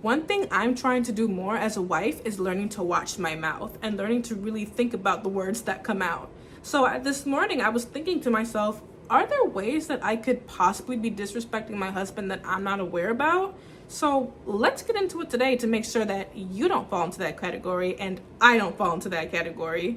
One thing I'm trying to do more as a wife is learning to watch my mouth and learning to really think about the words that come out. So this morning I was thinking to myself, are there ways that I could possibly be disrespecting my husband that I'm not aware about? So let's get into it today to make sure that you don't fall into that category and I don't fall into that category.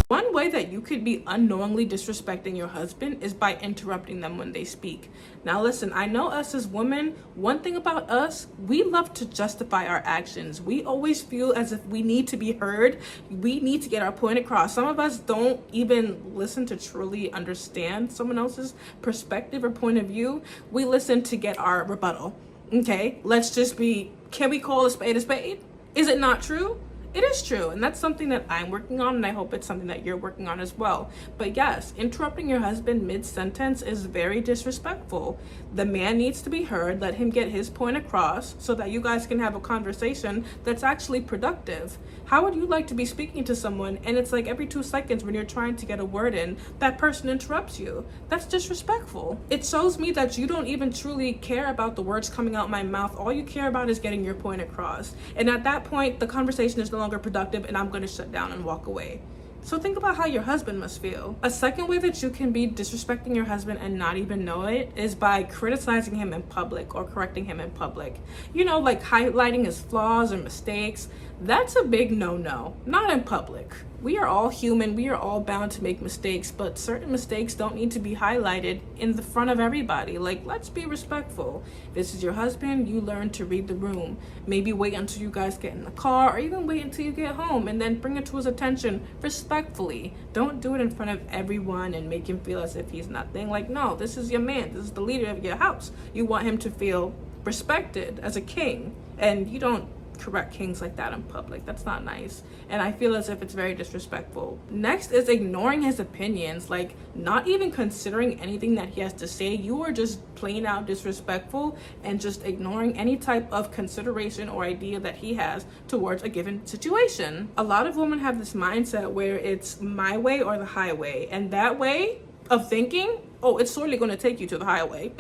One way that you could be unknowingly disrespecting your husband is by interrupting them when they speak. Now listen, I know us as women, one thing about us, we love to justify our actions. We always feel as if we need to be heard. We need to get our point across. Some of us don't even listen to truly understand someone else's perspective or point of view. We listen to get our rebuttal. Okay, can we call a spade a spade? Is it not true? It is true, and that's something that I'm working on, and I hope it's something that you're working on as well. But yes, interrupting your husband mid-sentence is very disrespectful. The man needs to be heard. Let him get his point across so that you guys can have a conversation that's actually productive. How would you like to be speaking to someone and it's like every 2 seconds when you're trying to get a word in, that person interrupts you? That's disrespectful. It shows me that you don't even truly care about the words coming out my mouth. All you care about is getting your point across. And at that point, the conversation is no longer productive and I'm going to shut down and walk away. So think about how your husband must feel. A second way that you can be disrespecting your husband and not even know it is by criticizing him in public or correcting him in public. You know, like highlighting his flaws or mistakes. That's a big no-no. Not in public. We are all human. We are all bound to make mistakes, but certain mistakes don't need to be highlighted in the front of everybody. Like, let's be respectful. If this is your husband, you learn to read the room. Maybe wait until you guys get in the car or even wait until you get home and then bring it to his attention respectfully. Don't do it in front of everyone and make him feel as if he's nothing. Like, no, this is your man. This is the leader of your house. You want him to feel respected as a king, and you don't correct kings like that in public. That's not nice, and I feel as if it's very disrespectful. Next is ignoring his opinions, like not even considering anything that he has to say. You are just plain out disrespectful and just ignoring any type of consideration or idea that he has towards a given situation. A lot of women have this mindset where it's my way or the highway, and that way of thinking, oh, it's surely going to take you to the highway.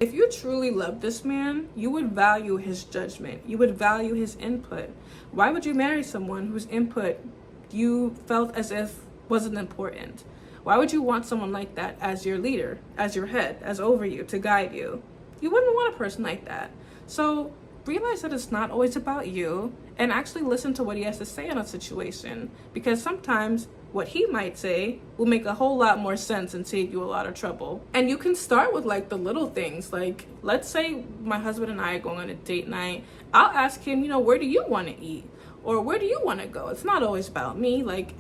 If you truly love this man, you would value his judgment. You would value his input. Why would you marry someone whose input you felt as if wasn't important? Why would you want someone like that as your leader, as your head, as over you, to guide you? You wouldn't want a person like that. So realize that it's not always about you and actually listen to what he has to say in a situation, because sometimes what he might say will make a whole lot more sense and save you a lot of trouble. And you can start with like the little things. Like, let's say my husband and I are going on a date night. I'll ask him, where do you want to eat? Or where do you want to go? It's not always about me. Like,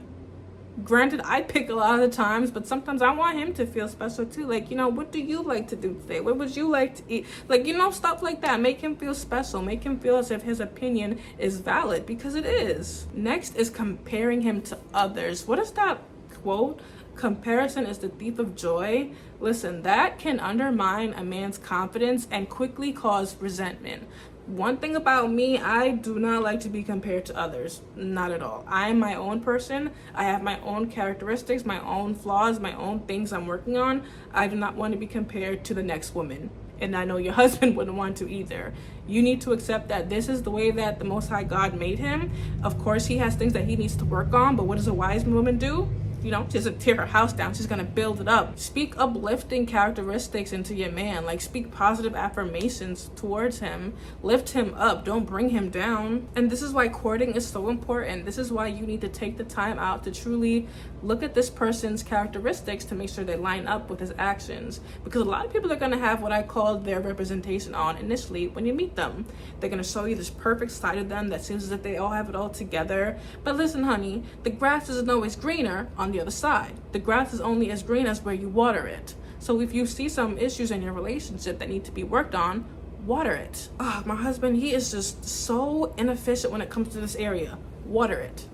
granted, I pick a lot of the times, but sometimes I want him to feel special too. Like, what do you like to do today? What would you like to eat? Like, stuff like that. Make him feel special. Make him feel as if his opinion is valid, because it is. Next is comparing him to others. What is that quote? Comparison is the thief of joy. Listen, that can undermine a man's confidence and quickly cause resentment. One thing about me, I do not like to be compared to others. Not at all. I am my own person. I have my own characteristics, my own flaws, my own things I'm working on. I do not want to be compared to the next woman. And I know your husband wouldn't want to either. You need to accept that this is the way that the Most High God made him. Of course, he has things that he needs to work on, but what does a wise woman do? She doesn't tear her house down. She's going to build it up. Speak uplifting characteristics into your man. Like, speak positive affirmations towards him. Lift him up. Don't bring him down. And this is why courting is so important. This is why you need to take the time out to truly look at this person's characteristics to make sure they line up with his actions. Because a lot of people are going to have what I call their representation on initially when you meet them. They're going to show you this perfect side of them that seems as if they all have it all together. But listen, honey, the grass isn't always greener on the other side. The grass is only as green as where you water it. So if you see some issues in your relationship that need to be worked on, water it. My husband, he is just so inefficient when it comes to this area. Water it.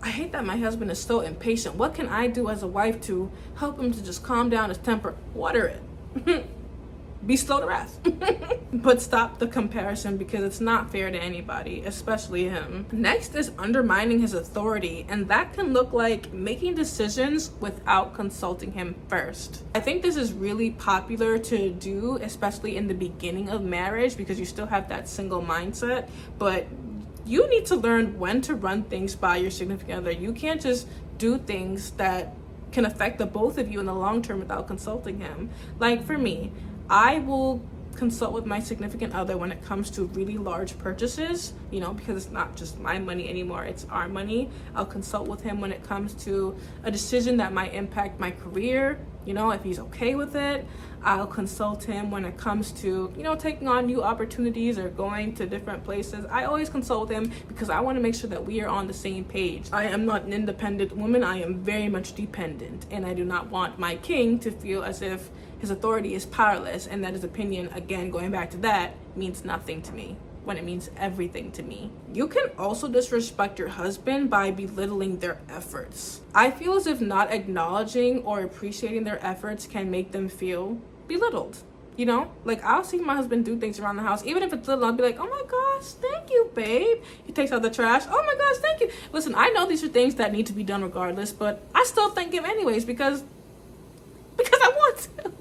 I hate that my husband is so impatient. What can I do as a wife to help him to just calm down his temper? Water it. be slow to wrath. But stop the comparison because it's not fair to anybody, especially him. Next is undermining his authority, and that can look like making decisions without consulting him first. I think this is really popular to do, especially in the beginning of marriage, because you still have that single mindset, but you need to learn when to run things by your significant other. You can't just do things that can affect the both of you in the long term without consulting him. Like for me, I will consult with my significant other when it comes to really large purchases, you know, because it's not just my money anymore, it's our money. I'll consult with him when it comes to a decision that might impact my career, you know, if he's okay with it. I'll consult him when it comes to, you know, taking on new opportunities or going to different places. I always consult with him because I want to make sure that we are on the same page. I am not an independent woman, I am very much dependent, and I do not want my king to feel as if his authority is powerless and that his opinion, again, going back to that, means nothing to me when it means everything to me. You can also disrespect your husband by belittling their efforts. I feel as if not acknowledging or appreciating their efforts can make them feel belittled. You know, like I'll see my husband do things around the house, even if it's little, I'll be like, oh my gosh, thank you, babe. He takes out the trash. Oh my gosh, thank you. Listen, I know these are things that need to be done regardless, but I still thank him anyways because I want to.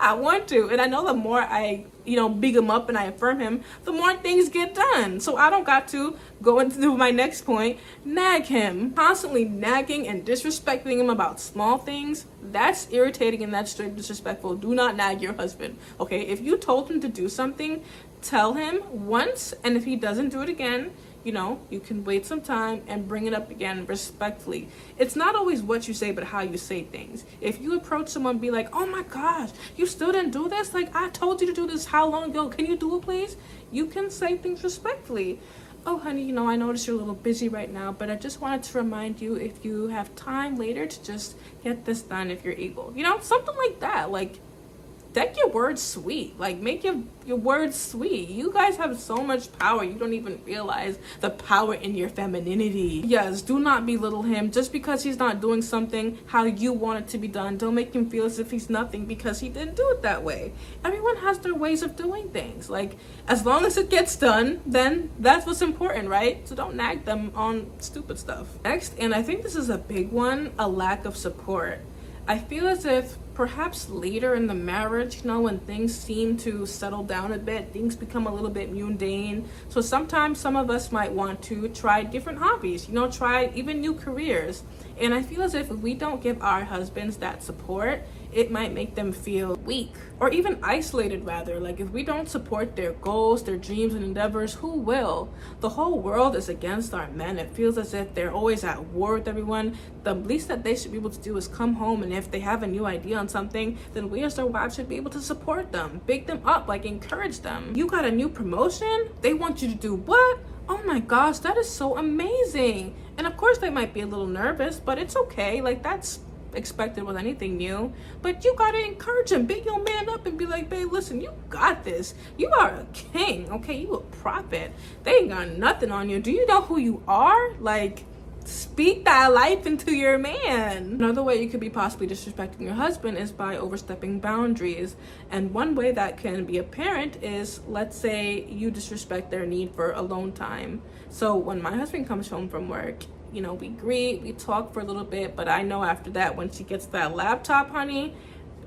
I want to. And I know the more I, you know, big him up and I affirm him, the more things get done. So I don't got to go into my next point, nag him. Constantly nagging and disrespecting him about small things, that's irritating and that's straight disrespectful. Do not nag your husband, okay? If you told him to do something, tell him once, and if he doesn't do it again, you know, you can wait some time and bring it up again respectfully. It's not always what you say, but how you say things. If you approach someone and be like, oh my gosh, you still didn't do this? Like, I told you to do this how long ago? Can you do it, please? You can say things respectfully. Oh, honey, you know, I noticed you're a little busy right now, but I just wanted to remind you if you have time later to just get this done if you're able. You know, something like that. Like, deck your words sweet. Like, make your words sweet. You guys have so much power. You don't even realize the power in your femininity. Yes, do not belittle him just because he's not doing something how you want it to be done. Don't make him feel as if he's nothing because he didn't do it that way. Everyone has their ways of doing things. Like, as long as it gets done, then that's what's important, right? So don't nag them on stupid stuff. Next, and I think this is a big one, a lack of support. I feel as if perhaps later in the marriage, you know, when things seem to settle down a bit, things become a little bit mundane. So sometimes some of us might want to try different hobbies, you know, try even new careers. And I feel as if we don't give our husbands that support, it might make them feel weak or even isolated rather. Like if we don't support their goals, their dreams and endeavors, who will? The whole world is against our men. It feels as if they're always at war with everyone. The least that they should be able to do is come home, and if they have a new idea on something, then we as their wives should be able to support them, big them up, like encourage them. You got a new promotion? They want you to do what? Oh my gosh, that is so amazing. And of course they might be a little nervous, but it's okay. Like that's expected with anything new. But you gotta encourage him, big your man up and be like, babe, listen, you got this. You are a king, okay? You a prophet. They ain't got nothing on you. Do you know who you are? Like, speak that life into your man. Another way you could be possibly disrespecting your husband is by overstepping boundaries. And one way that can be apparent is, let's say you disrespect their need for alone time. So when my husband comes home from work, you know, we greet, we talk for a little bit, but I know after that, when she gets that laptop, honey,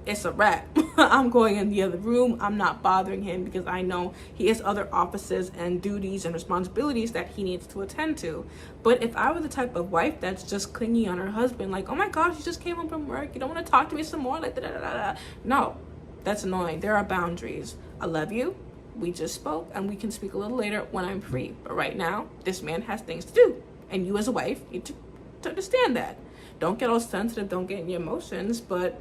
it's a wrap. I'm going in the other room. I'm not bothering him because I know he has other offices and duties and responsibilities that he needs to attend to. But if I were the type of wife that's just clingy on her husband, like, oh my gosh, you just came home from work, you don't want to talk to me some more, like, da-da-da-da. No, that's annoying. There are boundaries. I love you. We just spoke, and we can speak a little later when I'm free. But right now, this man has things to do. And you as a wife need to understand that. Don't get all sensitive, don't get in your emotions, but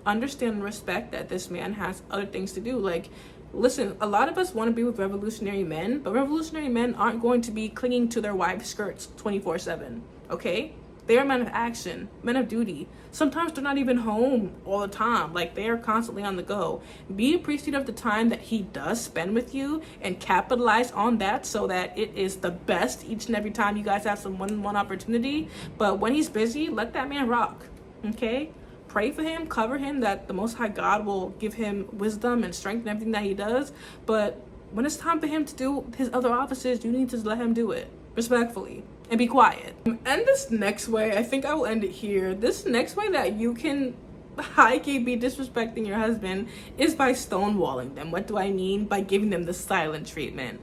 understand and respect that this man has other things to do. Like, listen, a lot of us want to be with revolutionary men, but revolutionary men aren't going to be clinging to their wives' skirts 24/7, okay? They are men of action, men of duty. Sometimes they're not even home all the time. Like, they are constantly on the go. Be appreciative of the time that he does spend with you and capitalize on that so that it is the best each and every time you guys have some one-on-one opportunity. But when he's busy, let that man rock, okay? pray for him, cover him, that the Most High God will give him wisdom and strength in everything that he does. But when it's time for him to do his other offices, you need to let him do it respectfully and be quiet. And this next way, I think I will end it here. This next way that you can high-key be disrespecting your husband is by stonewalling them. What do I mean? By giving them the silent treatment.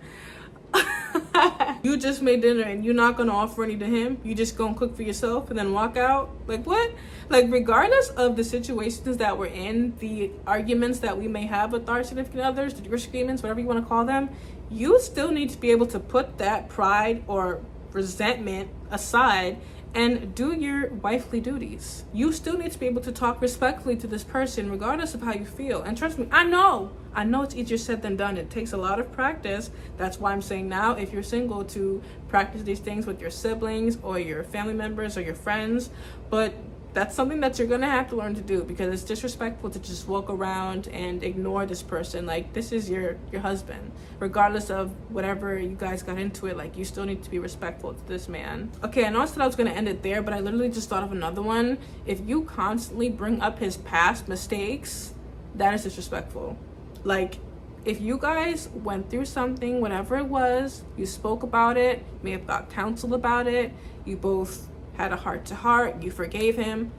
You just made dinner and you're not gonna offer any to him. You just gonna cook for yourself and then walk out? Like, what? Like, regardless of the situations that we're in, the arguments that we may have with our significant others, the disagreements, whatever you want to call them, you still need to be able to put that pride or resentment aside and do your wifely duties. You still need to be able to talk respectfully to this person regardless of how you feel. And trust me, I know it's easier said than done. It takes a lot of practice. That's why I'm saying now, if you're single, to practice these things with your siblings or your family members or your friends. But that's something that you're gonna have to learn to do, because it's disrespectful to just walk around and ignore this person. Like, this is your husband. Regardless of whatever you guys got into it, like, you still need to be respectful to this man. Okay, I know I said I was gonna end it there, but I literally just thought of another one. If you constantly bring up his past mistakes, that is disrespectful. Like, if you guys went through something, whatever it was, you spoke about it, may have got counsel about it, you both had a heart-to-heart, you forgave him,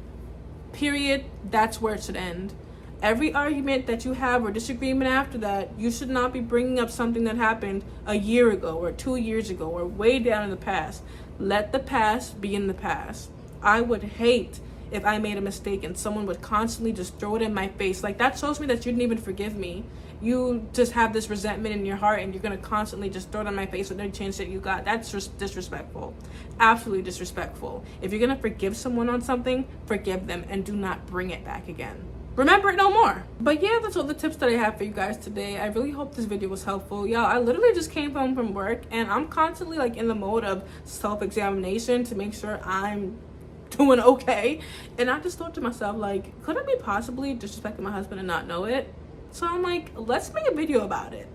period, that's where it should end. Every argument that you have or disagreement after that, you should not be bringing up something that happened a year ago or 2 years ago or way down in the past. Let the past be in the past. I would hate if I made a mistake and someone would constantly just throw it in my face. Like, that shows me that you didn't even forgive me. You just have this resentment in your heart and you're gonna constantly just throw it in my face with no chance that you got. That's just disrespectful. Absolutely disrespectful. If you're gonna forgive someone on something, forgive them and do not bring it back again. Remember it no more. But yeah, that's all the tips that I have for you guys today. I really hope this video was helpful. Y'all, I literally just came home from work and I'm constantly like in the mode of self-examination to make sure I'm doing okay. And I just thought to myself, like, could I be possibly disrespecting my husband and not know it? So I'm like, let's make a video about it.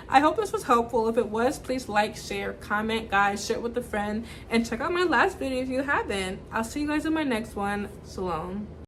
I hope this was helpful. If it was, please like, share, comment, guys, share it with a friend, and check out my last video if you haven't. I'll see you guys in my next one. Shalom.